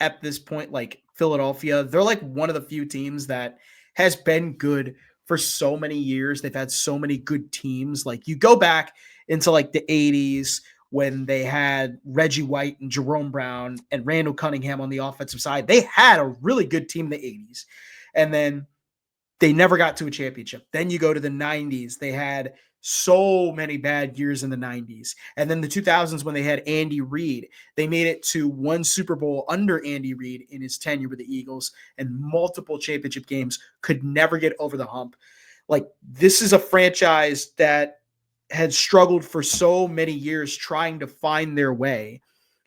at this point, like Philadelphia, they're like one of the few teams that has been good for so many years. They've had so many good teams. Like you go back into like the 80s when they had Reggie White and Jerome Brown and Randall Cunningham on the offensive side. They had a really good team in the 80s. And then they never got to a championship. Then you go to the 90s. They had so many bad years in the 90s. And then the 2000s when they had Andy Reid, they made it to one Super Bowl under Andy Reid in his tenure with the Eagles and multiple championship games, could never get over the hump. Like this is a franchise that had struggled for so many years trying to find their way.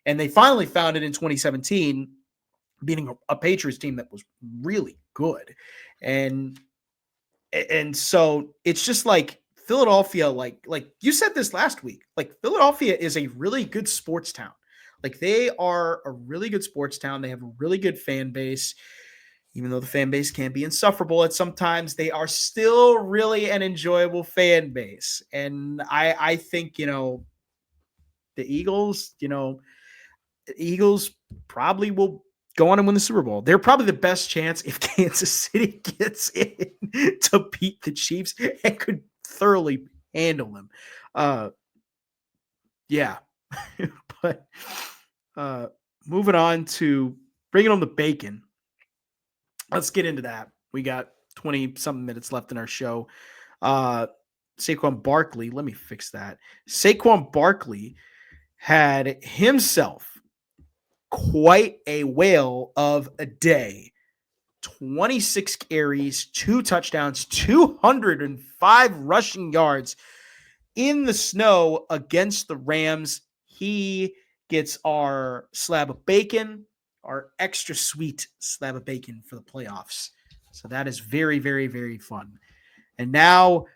And they finally found it in 2017, beating a Patriots team that was really good. And so it's just like Philadelphia, like you said this last week, like Philadelphia is a really good sports town. Like they are a really good sports town. They have a really good fan base. Even though the fan base can be insufferable at sometimes, they are still really an enjoyable fan base. And I think, the Eagles, probably will go on and win the Super Bowl. They're probably the best chance if Kansas City gets in to beat the Chiefs and could thoroughly handle them. Yeah. But moving on to bringing on the bacon. Let's get into that. We got 20-something minutes left in our show. Saquon Barkley, let me fix that. Saquon Barkley had himself quite a whale of a day. 26 carries, 2 touchdowns, 205 rushing yards in the snow against the Rams. He gets our slab of bacon, our extra sweet slab of bacon for the playoffs. So that is very, very, very fun. And now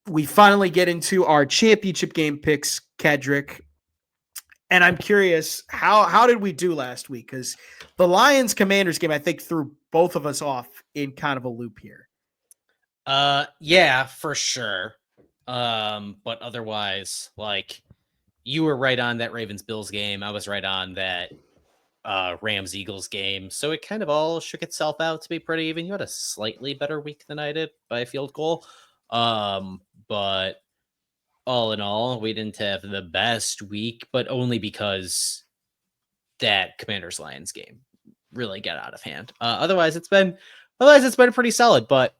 we finally get into our championship game picks, Kedrick. And I'm curious, how did we do last week? Because the Lions-Commanders game, I think, threw both of us off in kind of a loop here. Yeah, for sure. But otherwise, like, you were right on that Ravens-Bills game. I was right on that Rams-Eagles game. So it kind of all shook itself out to be pretty even. You had a slightly better week than I did by a field goal. But all in all, we didn't have the best week, but only because that Commanders-Lions game really got out of hand. Otherwise, it's been pretty solid. But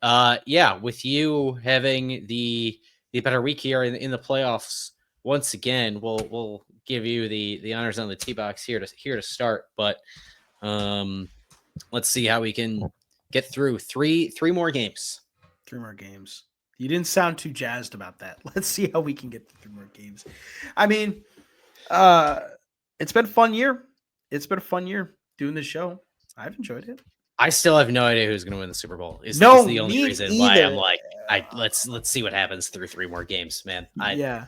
yeah, with you having the better week here in the playoffs, once again, we'll give you the honors on the tee box here to start. But let's see how we can get through three more games. 3 more games. You didn't sound too jazzed about that. Let's see how we can get through 3 more games. I mean, it's been a fun year. It's been a fun year doing this show. I've enjoyed it. I still have no idea who's going to win the Super Bowl. Is the only reason why I'm like, let's see what happens through 3 more games, man. Yeah.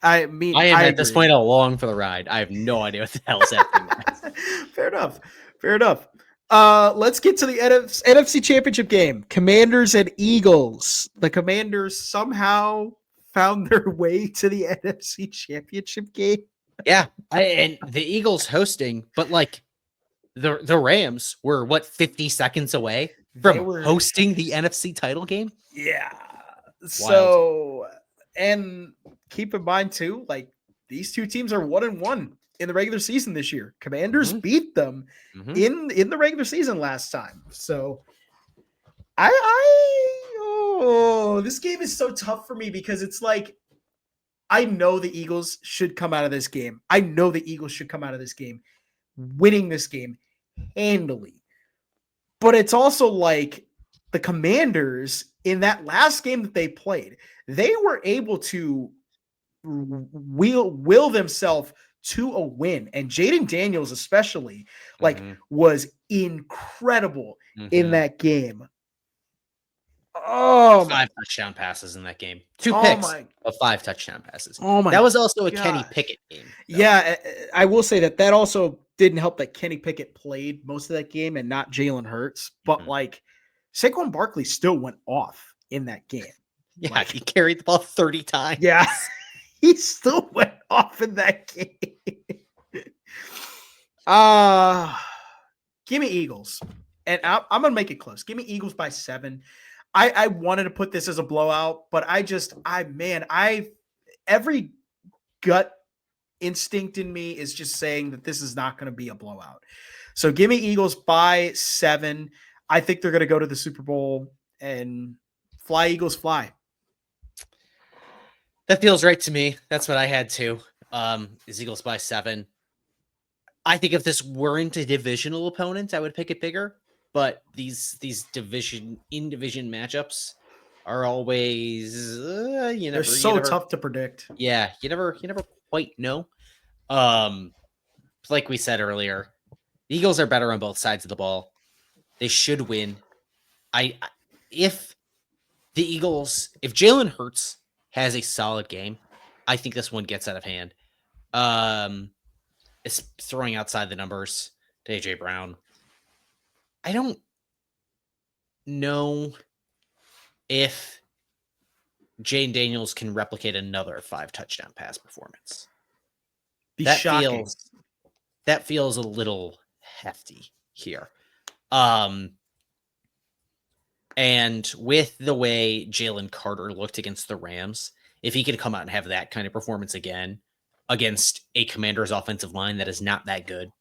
I am at this point along for the ride. I have no idea what the hell is happening. Fair enough. Let's get to the NFC Championship game. Commanders and Eagles. The Commanders somehow found their way to the NFC Championship game. Yeah, and the Eagles hosting, but like the Rams were 50 seconds away from hosting the NFC title game. Yeah. So, and keep in mind too, like these two teams are 1-1 in the regular season this year. Commanders beat them in the regular season last time. So this game is so tough for me because it's like I know the Eagles should come out of this game. Winning this game handily. But it's also like the Commanders in that last game that they played, they were able to will themselves to a win. And Jaden Daniels especially was incredible in that game. Oh, 5 touchdown passes in that game. 2 picks of 5 touchdown passes. That was also a Kenny Pickett game. Though. Yeah, I will say that also didn't help that Kenny Pickett played most of that game and not Jalen Hurts. But like Saquon Barkley still went off in that game. Yeah, he carried the ball 30 times. Yeah, he still went off in that game. Give me Eagles. And I'm going to make it close. Give me Eagles by 7. I wanted to put this as a blowout, but every gut instinct in me is just saying that this is not going to be a blowout. So give me Eagles by 7. I think they're going to go to the Super Bowl and fly, Eagles, fly. That feels right to me. That's what I had too. Is Eagles by 7. I think if this weren't a divisional opponent, I would pick it bigger. But these division matchups are always they're so tough to predict. Yeah, you never quite know. Like we said earlier, the Eagles are better on both sides of the ball. They should win. If Jalen Hurts has a solid game, I think this one gets out of hand. It's throwing outside the numbers to AJ Brown. I don't know if Jane Daniels can replicate another 5 touchdown pass performance. That feels a little hefty here. And with the way Jalen Carter looked against the Rams, if he could come out and have that kind of performance again against a Commander's offensive line that is not that good,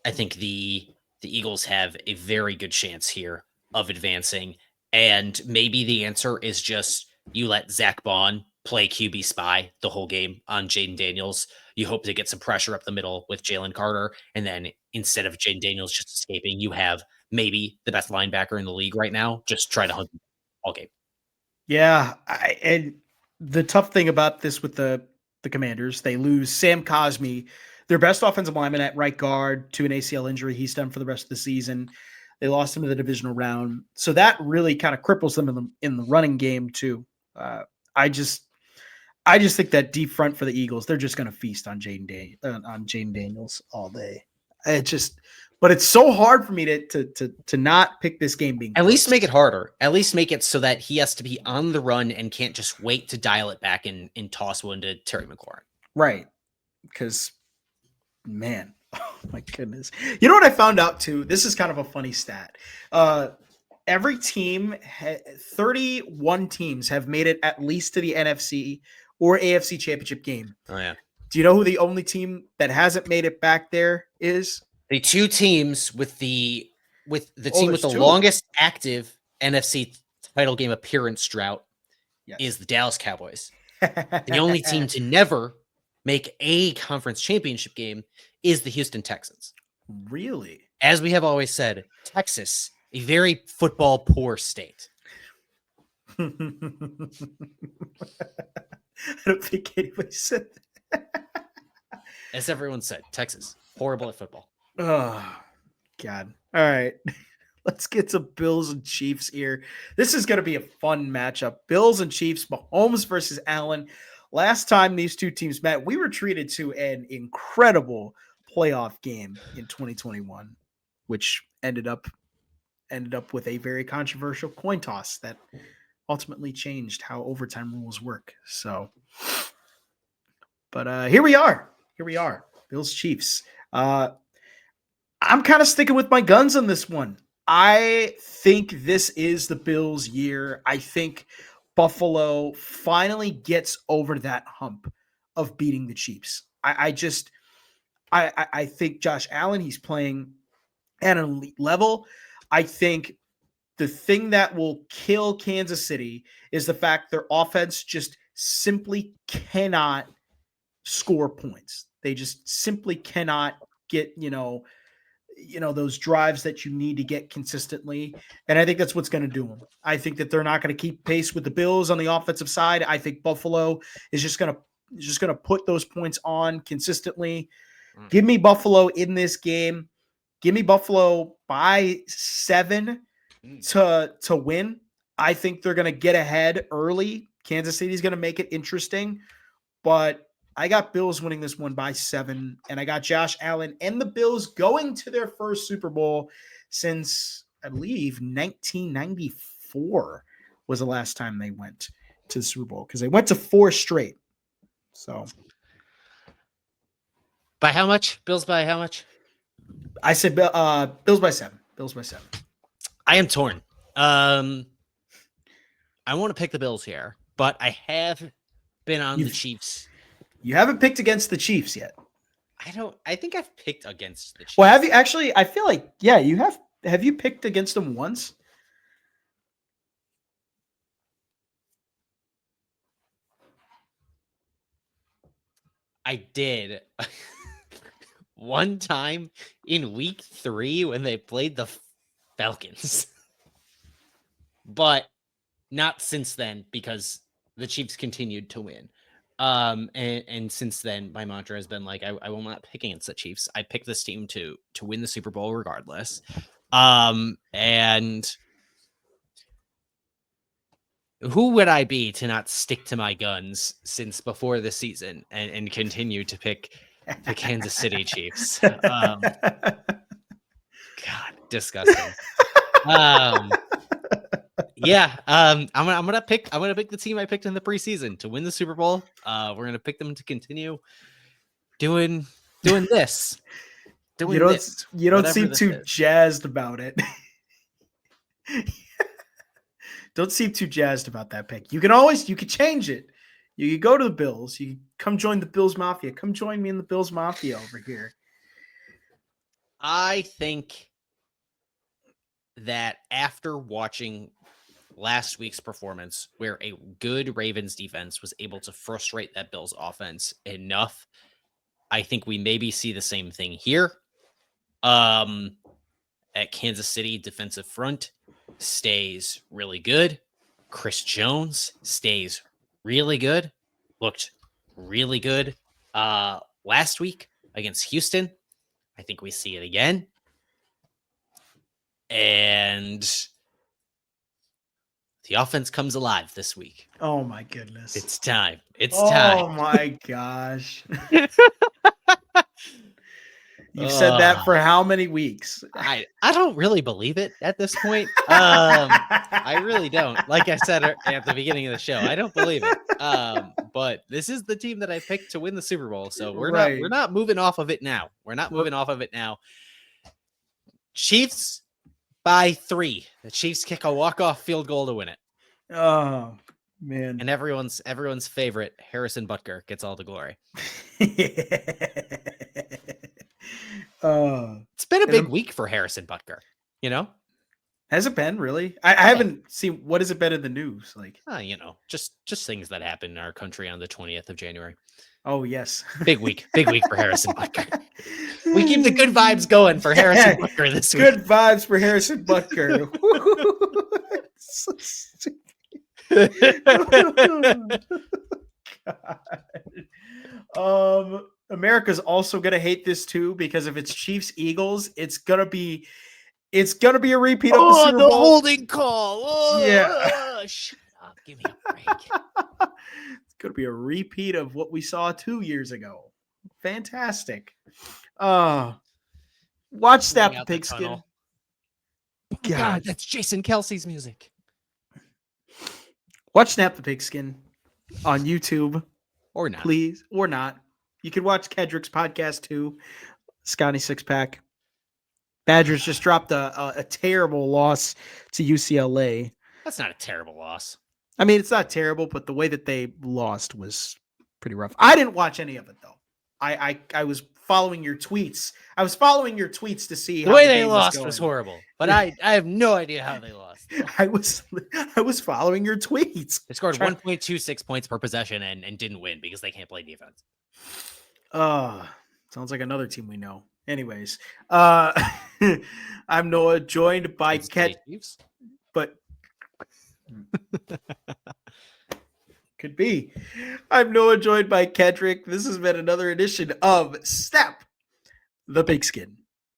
I think the Eagles have a very good chance here of advancing. And maybe the answer is just you let Zach Bond play QB spy the whole game on Jaden Daniels. You hope to get some pressure up the middle with Jalen Carter. And then instead of Jaden Daniels just escaping, you have maybe the best linebacker in the league right now. Just try to hunt all game. Yeah. And the tough thing about this with the Commanders, they lose Sam Cosmi, their best offensive lineman at right guard, to an ACL injury. He's done for the rest of the season. They lost him to the divisional round. So that really kind of cripples them in the running game too. I just think that deep front for the Eagles, they're just going to feast on Jaden Daniels all day. But it's so hard for me to not pick this game being at close. Least make it harder. At least make it so that he has to be on the run and can't just wait to dial it back and toss one to Terry McLaurin. Right. Because, man, oh my goodness. You know what I found out too? This is kind of a funny stat. Every team, 31 teams have made it at least to the NFC or AFC championship game. Oh, yeah. Do you know who the only team that hasn't made it back there is? The 2 teams with the team with the longest active NFC title game appearance drought is the Dallas Cowboys. The only team to never make a conference championship game is the Houston Texans. Really? As we have always said, Texas, a very football poor state. I don't think anybody said that. As everyone said, Texas, horrible at football. Oh, God. All right. Let's get to Bills and Chiefs here. This is going to be a fun matchup. Bills and Chiefs, Mahomes versus Allen. Last time these two teams met, we were treated to an incredible playoff game in 2021, which ended up with a very controversial coin toss that ultimately changed how overtime rules work. So, but here we are. Bills Chiefs. I'm kind of sticking with my guns on this one. I think this is the Bills' year. I think Buffalo finally gets over that hump of beating the Chiefs. I think Josh Allen, he's playing at an elite level. I think the thing that will kill Kansas City is the fact their offense just simply cannot score points. They just simply cannot get, those drives that you need to get consistently. And I think that's what's going to do them. I think that they're not going to keep pace with the Bills on the offensive side. I think Buffalo is just going to put those points on consistently. Give me Buffalo in this game. Give me Buffalo by 7 to win. I think they're going to get ahead early. Kansas City's going to make it interesting, but I got Bills winning this one by 7, and I got Josh Allen and the Bills going to their first Super Bowl since, I believe, 1994 was the last time they went to the Super Bowl, because they went to 4 straight. So, by how much? Bills by how much? I said Bills by 7. Bills by 7. I am torn. I want to pick the Bills here, but I have been on the Chiefs. You haven't picked against the Chiefs yet. I think I've picked against the Chiefs. Well, have you actually? I feel like, yeah, you have. Have you picked against them once? I did. One time in week 3 when they played the Falcons. But not since then, because the Chiefs continued to win. And since then, my mantra has been like, I will not pick against the Chiefs. I pick this team to win the Super Bowl regardless. And who would I be to not stick to my guns since before the season and continue to pick the Kansas City Chiefs? God, disgusting. Yeah, I'm gonna pick the team I picked in the preseason to win the Super Bowl. We're gonna pick them to continue doing this. You don't seem too jazzed about it. Don't seem too jazzed about that pick. You can change it. You can go to the Bills. You can come join the Bills Mafia. Come join me in the Bills Mafia over here. I think that after watching last week's performance, where a good Ravens defense was able to frustrate that Bills offense enough, I think we maybe see the same thing here. At Kansas City, defensive front stays really good. Chris Jones stays really good. Looked really good last week against Houston. I think we see it again. And the offense comes alive this week. Oh my goodness. It's time. Time. Oh my gosh. You've said that for how many weeks? I don't really believe it at this point. I really don't. Like I said at the beginning of the show, I don't believe it. But this is the team that I picked to win the Super Bowl, so we're not moving off of it now. Chiefs by 3. The Chiefs kick a walk-off field goal to win it. Oh man! And everyone's favorite Harrison Butker gets all the glory. It's been a big week for Harrison Butker, Has it been really? I haven't seen. What has it been in the news? Like, just things that happen in our country on the 20th of January. Oh yes, big week for Harrison Butker. We keep the good vibes going for Harrison Butker this week. Good vibes for Harrison Butker. So stupid. God. America's also gonna hate this too, because if it's Chiefs Eagles, it's gonna be It's gonna be a repeat of the Oh, Super the Bowl. holding call. Oh, Yeah. shut up. Give me a break. It's gonna be a repeat of what we saw 2 years ago. Fantastic. Watch Snap Moving the out the Pigskin. tunnel. Oh my God, that's Jason Kelsey's music. Watch Snap the Pigskin on YouTube, Or not. please, or not. You can watch Kedrick's podcast too. Sconnie Six Pack. Badgers just dropped a terrible loss to UCLA. That's not a terrible loss. I mean, it's not terrible, but the way that they lost was pretty rough. I didn't watch any of it though. I was following your tweets. I was following your tweets to see The how way the they game lost was was horrible, but I have no idea how they lost. I was following your tweets. They scored 1.26 points per possession and didn't win because they can't play defense. Sounds like another team we know. Anyways, I'm Noah, joined by but could be. I'm Noah, joined by Kedrick. This has been another edition of Snap the Pigskin.